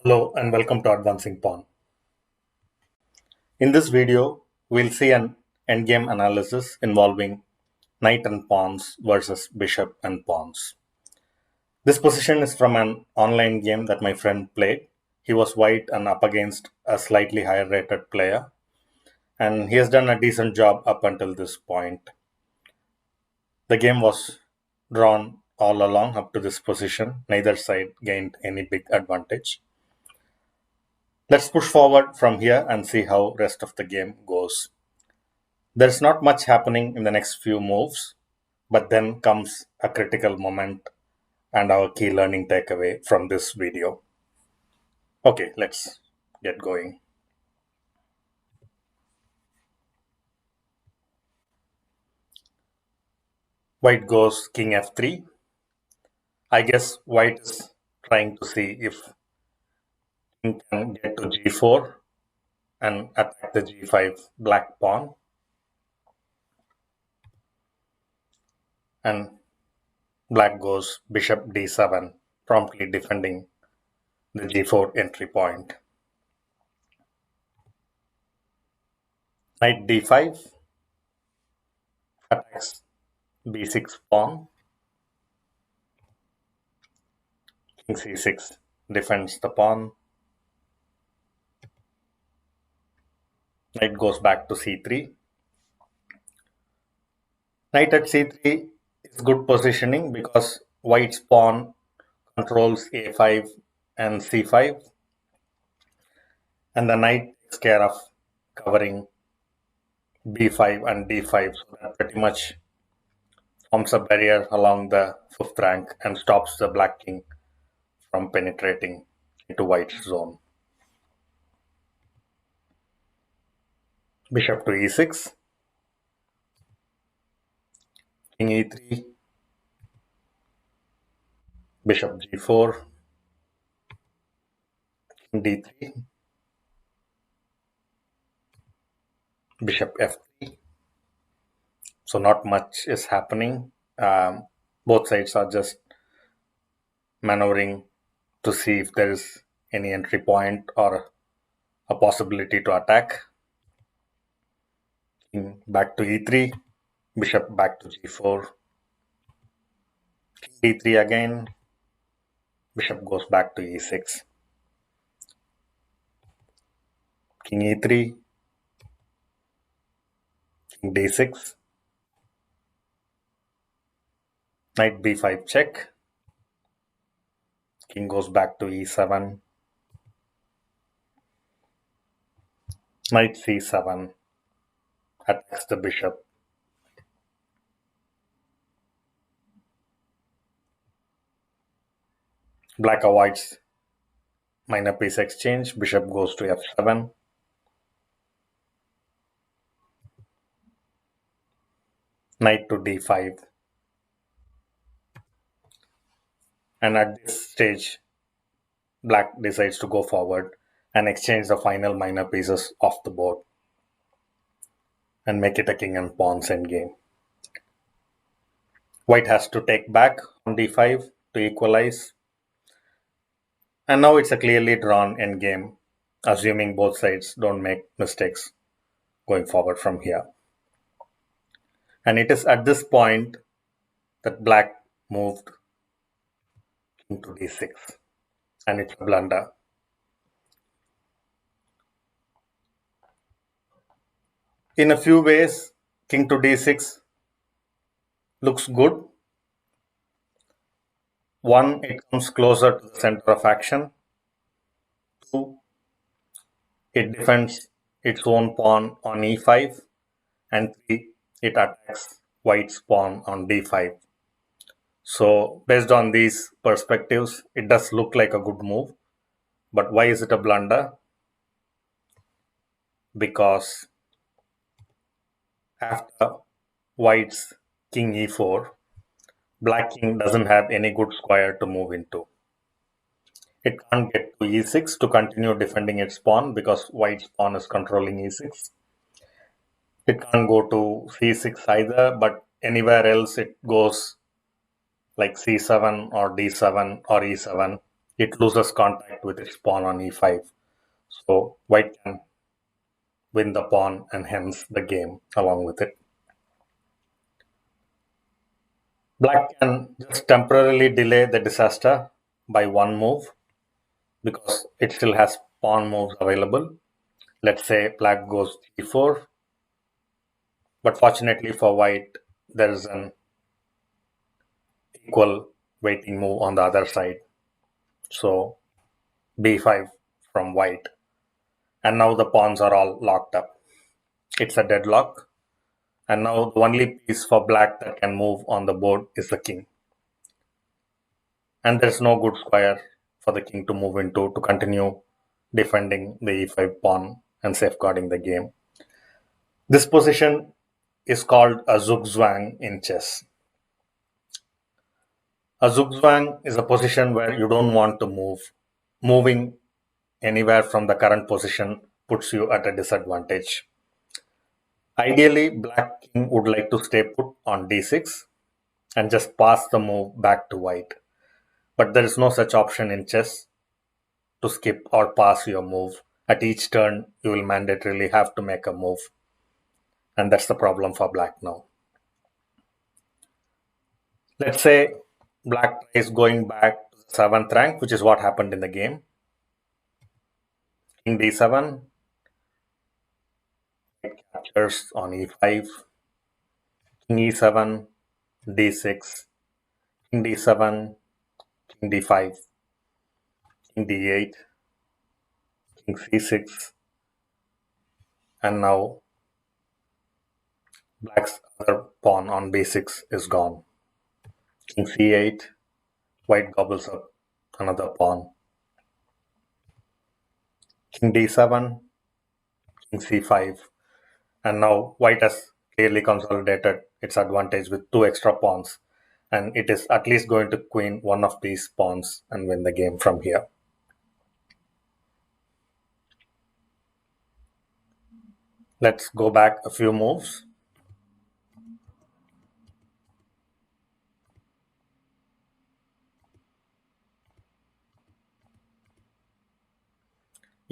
Hello and welcome to Advancing Pawn. In this video, we'll see an endgame analysis involving knight and pawns versus bishop and pawns. This position is from an online game that my friend played. He was white and up against a slightly higher rated player, and he has done a decent job up until this point. The game was drawn all along up to this position. Neither side gained any big advantage. Let's push forward from here and see how rest of the game goes. There's not much happening in the next few moves, but then comes a critical moment and our key learning takeaway from this video. Okay, let's get going. White goes king f3. I guess white is trying to see if king can get to g4 and attack the g5 black pawn. And black goes bishop d7, promptly defending the g4 entry point. Knight d5 attacks b6 pawn. King c6 defends the pawn. Knight goes back to c3. Knight at c3 is good positioning because white's pawn controls a5 and c5, and the knight takes care of covering b5 and d5, so that pretty much forms a barrier along the fifth rank and stops the black king from penetrating into white's zone. Bishop to e6, king e3, bishop g4, king d3, bishop f3. So not much is happening. Both sides are just maneuvering to see if there is any entry point or a possibility to attack. King back to e3, bishop back to g4, king d3 again, bishop goes back to e6, king e3, king d6, knight b5 check, king goes back to e7, knight c7 attacks the bishop. Black avoids minor piece exchange, bishop goes to f7, knight to d5, and at this stage black decides to go forward and exchange the final minor pieces off the board and make it a king and pawns endgame. White has to take back on d5 to equalize, and now it's a clearly drawn endgame, assuming both sides don't make mistakes going forward from here. And it is at this point that black moved king to d6, and it's a blunder. In a few ways, king to d6 looks good. One, it comes closer to the center of action. Two, it defends its own pawn on e5. And three, it attacks white's pawn on d5. So based on these perspectives, it does look like a good move. But why is it a blunder? Because after white's king e4, black king doesn't have any good square to move into. It can't get to e6 to continue defending its pawn because white's pawn is controlling e6. It can't go to c6 either, but anywhere else it goes like c7 or d7 or e7. it loses contact with its pawn on e5. So white can win the pawn and hence the game along with it. Black can just temporarily delay the disaster by one move because it still has pawn moves available. Let's say black goes e4, but fortunately for white, there is an equal waiting move on the other side. So b5 from white. And now the pawns are all locked up. It's a deadlock. And now the only piece for black that can move on the board is the king. And there's no good square for the king to move into to continue defending the e5 pawn and safeguarding the game. This position is called a Zugzwang in chess. A Zugzwang is a position where you don't want to move. Moving anywhere from the current position puts you at a disadvantage. Ideally, black king would like to stay put on d6 and just pass the move back to white. But there is no such option in chess to skip or pass your move. At each turn, you will mandatorily have to make a move. And that's the problem for black now. Let's say black is going back to the 7th rank, which is what happened in the game. King d7, white captures on e5, king e7, d6, king d7, king d5, king d8, king c6, and now black's other pawn on b6 is gone. King c8, white gobbles up another pawn. King d7, king c5, and now white has clearly consolidated its advantage with two extra pawns, and it is at least going to queen one of these pawns and win the game from here. Let's go back a few moves.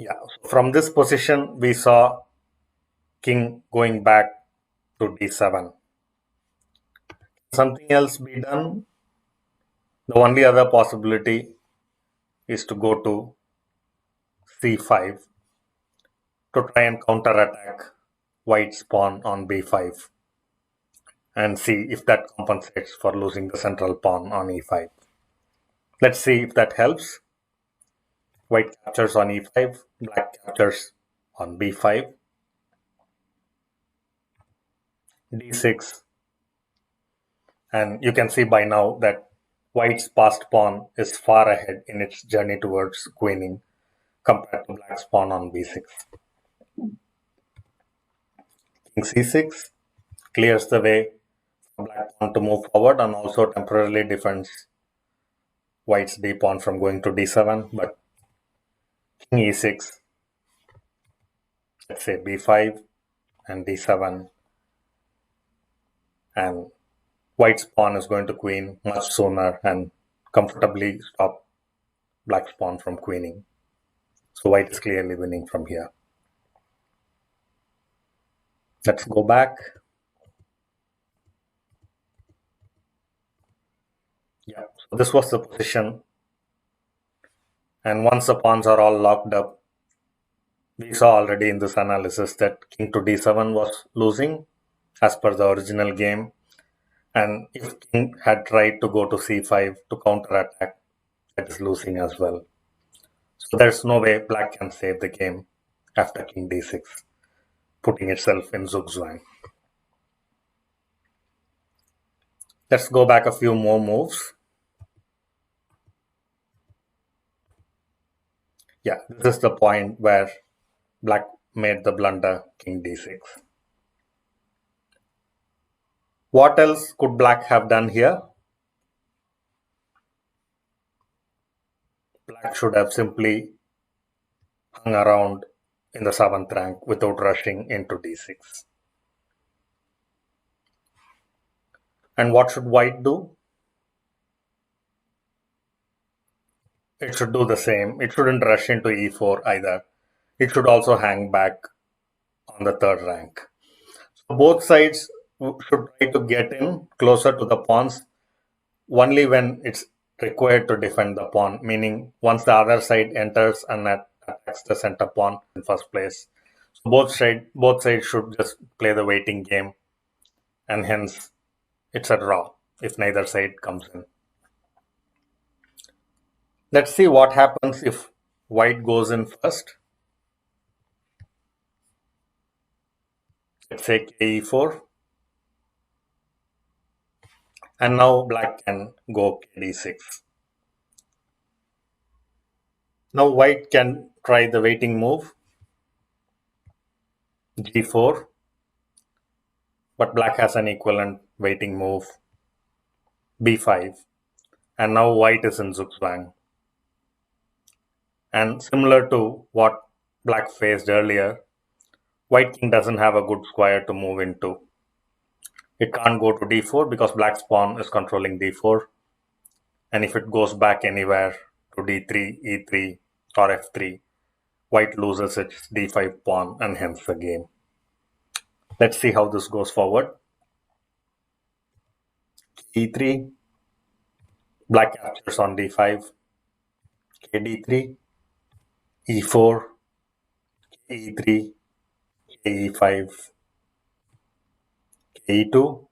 Yeah, so from this position, we saw king going back to d7. Something else be done? The only other possibility is to go to c5 to try and counterattack white's pawn on b5 and see if that compensates for losing the central pawn on e5. Let's see if that helps. White captures on e5, black captures on b5, d6, and you can see by now that white's passed pawn is far ahead in its journey towards queening compared to black's pawn on b6. King c6 clears the way for black pawn to move forward and also temporarily defends white's d pawn from going to d7, but king e6, let's say b5 and d7, and white's pawn is going to queen much sooner and comfortably stop black's pawn from queening. So white is clearly winning from here. Let's go back. Yeah, so this was the position. And once the pawns are all locked up, we saw already in this analysis that king to d7 was losing as per the original game. And if king had tried to go to c5 to counterattack, that is losing as well. So there's no way black can save the game after king d6, putting itself in Zugzwang. Let's go back a few more moves. Yeah, this is the point where black made the blunder king d6. What else could black have done here? Black should have simply hung around in the 7th rank without rushing into d6. And what should white do? it should do the same. It shouldn't rush into e4 either. It should also hang back on the third rank. So both sides should try to get in closer to the pawns only when it's required to defend the pawn, meaning once the other side enters and attacks the center pawn in first place. So both sides should just play the waiting game, and hence it's a draw if neither side comes in. Let's see what happens if white goes in first. Let's say ke4, and now black can go kd6. Now white can try the waiting move g4, but black has an equivalent waiting move b5, and now white is in Zugzwang. And similar to what black faced earlier, white king doesn't have a good square to move into. It can't go to d4 because black's pawn is controlling d4, and if it goes back anywhere to d3, e3, or f3, white loses its d5 pawn and hence the game. Let's see how this goes forward. e3, black captures on d5, kd3, e4, e3, ke5, ke2,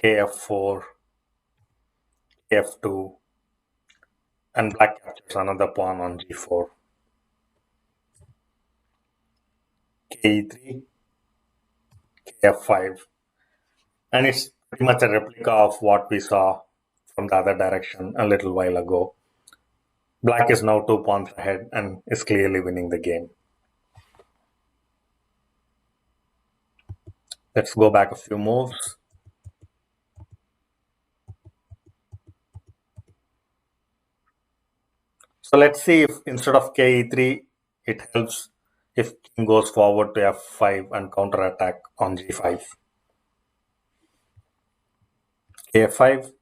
kf4, kf2, and black captures another pawn on g4, ke3, kf5, and it's pretty much a replica of what we saw from the other direction a little while ago. Black is now 2 pawns ahead and is clearly winning the game. Let's go back a few moves. So let's see if instead of ke3, it helps if king goes forward to f5 and counterattack on g5. kf5,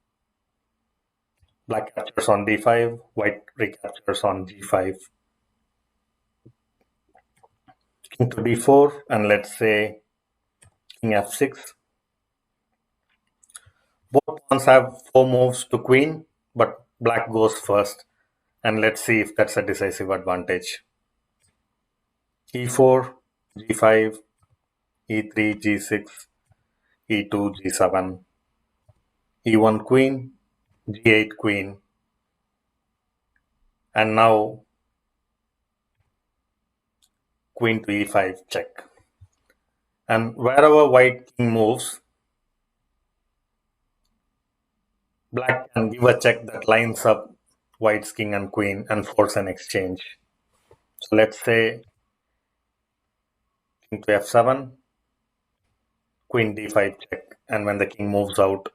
black captures on d5, white recaptures on g5. King to d4, and let's say king f6. Both pawns have 4 moves to queen, but black goes first, and let's see if that's a decisive advantage. e4, g5, e3, g6, e2, g7, e1 queen, g8 queen, and now queen to e5 check. And wherever white king moves, black can give a check that lines up white's king and queen and force an exchange. So let's say king to f7, queen d5 check, and when the king moves out,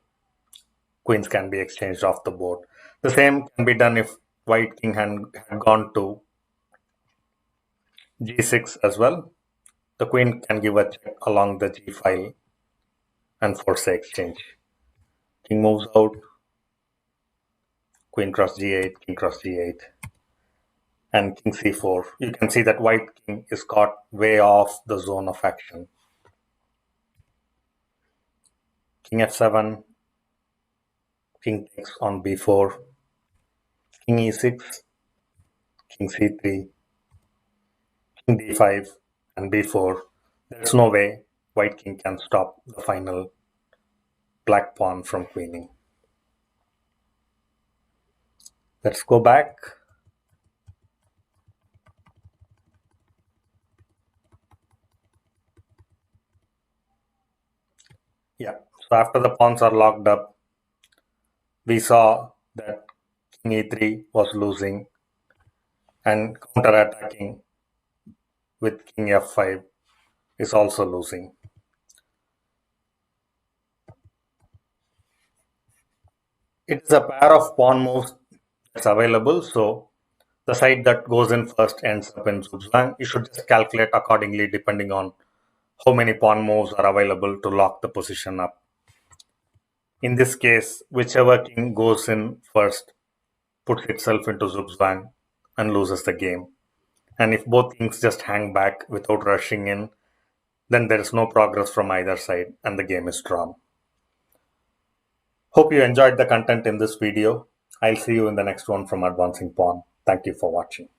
queens can be exchanged off the board. The same can be done if white king had gone to g6 as well. The queen can give a check along the g file and force the exchange. King moves out, queen cross g8, king cross g8, and king c4. You can see that white king is caught way off the zone of action. King f7, king takes on b4, king e6, king c3, king d5, and b4. There's no way white king can stop the final black pawn from queening. Let's go back. Yeah, so after the pawns are locked up, we saw that king e3 was losing and counter-attacking with king f5 is also losing. It is a pair of pawn moves that's available, so the side that goes in first ends up in Zugzwang. You should just calculate accordingly depending on how many pawn moves are available to lock the position up. In this case, whichever king goes in first puts itself into Zugzwang and loses the game. And if both kings just hang back without rushing in, then there is no progress from either side and the game is drawn. Hope you enjoyed the content in this video. I'll see you in the next one from Advancing Pawn. Thank you for watching.